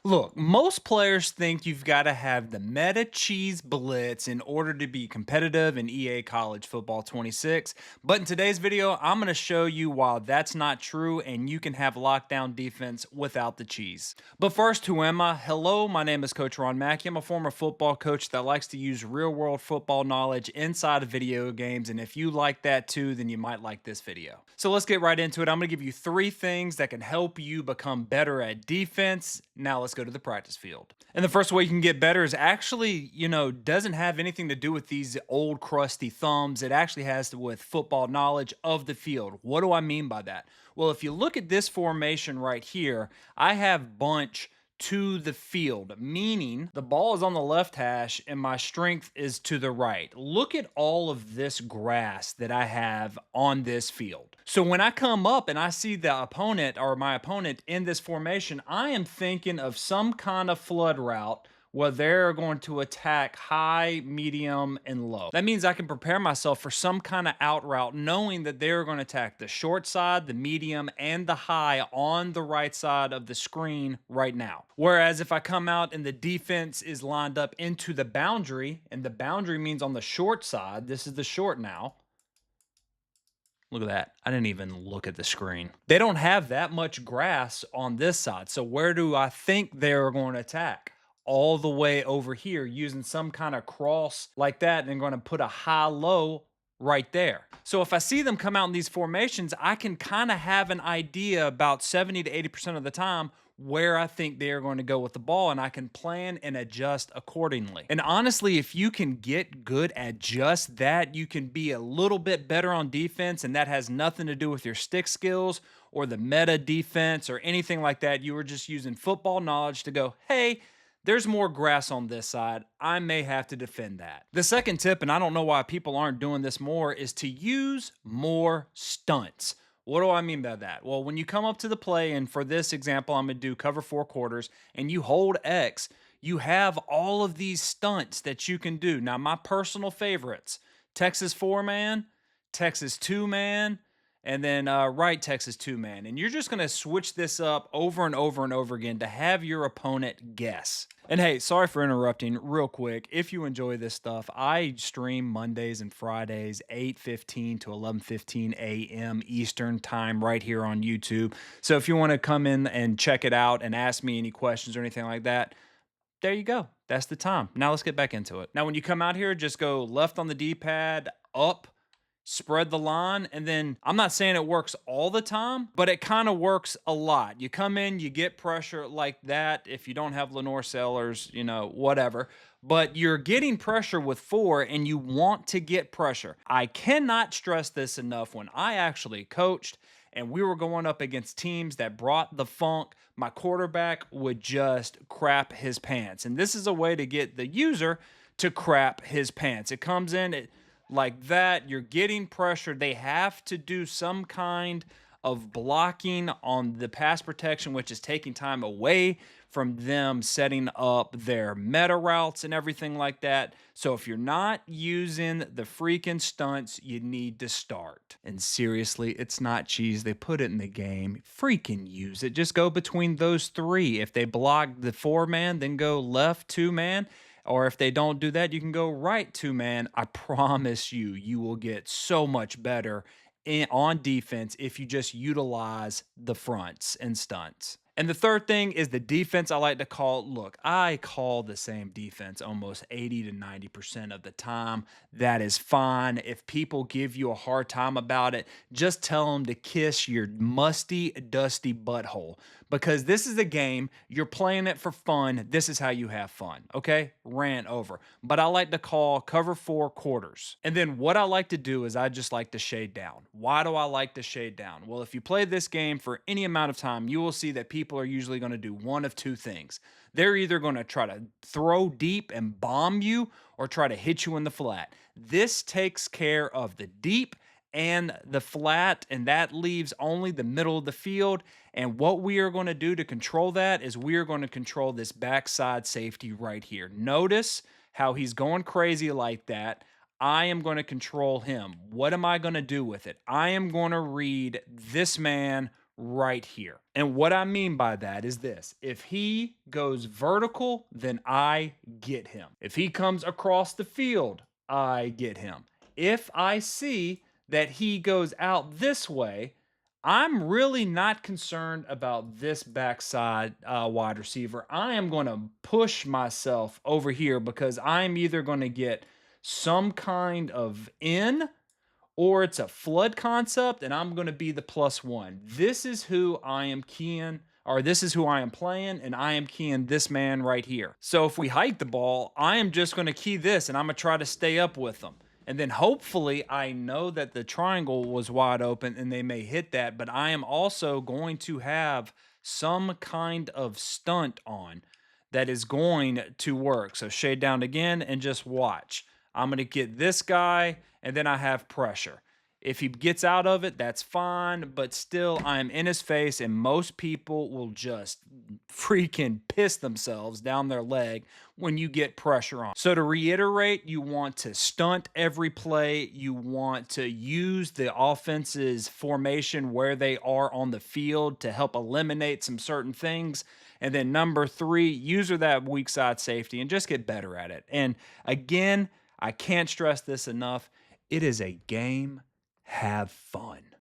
Look, most players think you've got to have the meta cheese blitz in order to be competitive in EA College Football 26. But in today's video, I'm going to show you why that's not true and you can have lockdown defense without the cheese. But first, who am I? Hello, my name is Coach Ron McKie. I'm a former football coach that likes to use real world football knowledge inside of video games. And if you like that too, then you might like this video. So let's get right into it. I'm going to give you 3 things that can help you become better at defense. Now let's go to the practice field. And the first way you can get better is actually, doesn't have anything to do with these old crusty thumbs. It actually has to with football knowledge of the field. What do I mean by that? Well, if you look at this formation right here, I have bunch to the field, meaning the ball is on the left hash and my strength is to the right. Look at all of this grass that I have on this field. So when I come up and I see the opponent or my opponent in this formation, I am thinking of some kind of flood route where they're going to attack high, medium, and low. That means I can prepare myself for some kind of out route, knowing that they're going to attack the short side, the medium, and the high on the right side of the screen right now. Whereas if I come out and the defense is lined up into the boundary, and the boundary means on the short side, this is the short now. Look at that. I didn't even look at the screen. They don't have that much grass on this side. So where do I think they're going to attack? All the way over here using some kind of cross like that and going to put a high-low right there. So if I see them come out in these formations, I can kind of have an idea about 70 to 80% of the time where I think they are going to go with the ball, and I can plan and adjust accordingly. And honestly, if you can get good at just that, you can be a little bit better on defense, and that has nothing to do with your stick skills or the meta defense or anything like that. You were just using football knowledge to go, hey, there's more grass on this side. I may have to defend that. The second tip, and I don't know why people aren't doing this more, is to use more stunts. What do I mean by that? Well, when you come up to the play, and for this example, I'm going to do cover 4 quarters, and you hold X, you have all of these stunts that you can do. Now, my personal favorites, Texas 4-man, Texas 2-man, and then right Texas 2-man. And you're just going to switch this up over and over and over again to have your opponent guess. And hey, sorry for interrupting real quick. If you enjoy this stuff, I stream Mondays and Fridays, 8:15 to 11:15 a.m. Eastern time right here on YouTube. So if you want to come in and check it out and ask me any questions or anything like that, there you go. That's the time. Now let's get back into it. Now, when you come out here, just go left on the D-pad, up, spread the line, and then I'm not saying it works all the time, but it kind of works a lot. You come in, you get pressure like that. If you don't have Lenore Sellers, whatever, but you're getting pressure with 4 and you want to get pressure. I cannot stress this enough. When I actually coached and we were going up against teams that brought the funk, my quarterback would just crap his pants. And this is a way to get the user to crap his pants. It comes in, like that, you're getting pressure. They have to do some kind of blocking on the pass protection, which is taking time away from them setting up their meta routes and everything like that. So if you're not using the freaking stunts, you need to start. And seriously, it's not cheese. They put it in the game. Freaking use it. Just go between those 3. If they block the 4-man, then go left 2-man. Or if they don't do that, you can go right 2-man. I promise you, you will get so much better on defense if you just utilize the fronts and stunts. And the third thing is the defense I like to call. Look, I call the same defense almost 80 to 90% of the time. That is fine. If people give you a hard time about it, just tell them to kiss your musty, dusty butthole. Because this is a game, you're playing it for fun. This is how you have fun, okay? Rant over. But I like to call cover 4 quarters. And then what I like to do is I just like to shade down. Why do I like to shade down? Well, if you play this game for any amount of time, you will see that people are usually going to do one of 2 things. They're either going to try to throw deep and bomb you or try to hit you in the flat. This takes care of the deep and the flat, and that leaves only the middle of the field. And what we are going to do to control that is we are going to control this backside safety right here. Notice how he's going crazy like that. I am going to control him. What am I going to do with it? I am going to read this man right here. And what I mean by that is this: if he goes vertical, then I get him. If he comes across the field, I get him. If I see that he goes out this way, I'm really not concerned about this backside wide receiver. I am going to push myself over here because I'm either going to get some kind of in, or it's a flood concept and I'm going to be the +1. This is who I am keying, or this is who I am playing, and I am keying this man right here. So if we hike the ball, I am just going to key this and I'm going to try to stay up with them. And then hopefully I know that the triangle was wide open and they may hit that, but I am also going to have some kind of stunt on that is going to work. So shade down again and just watch. I'm going to get this guy and then I have pressure. If he gets out of it, that's fine, but still, I'm in his face, and most people will just freaking piss themselves down their leg when you get pressure on. So, to reiterate, you want to stunt every play, you want to use the offense's formation where they are on the field to help eliminate some certain things. And then, number three, user that weak side safety and just get better at it. And again, I can't stress this enough. It is a game. Have fun.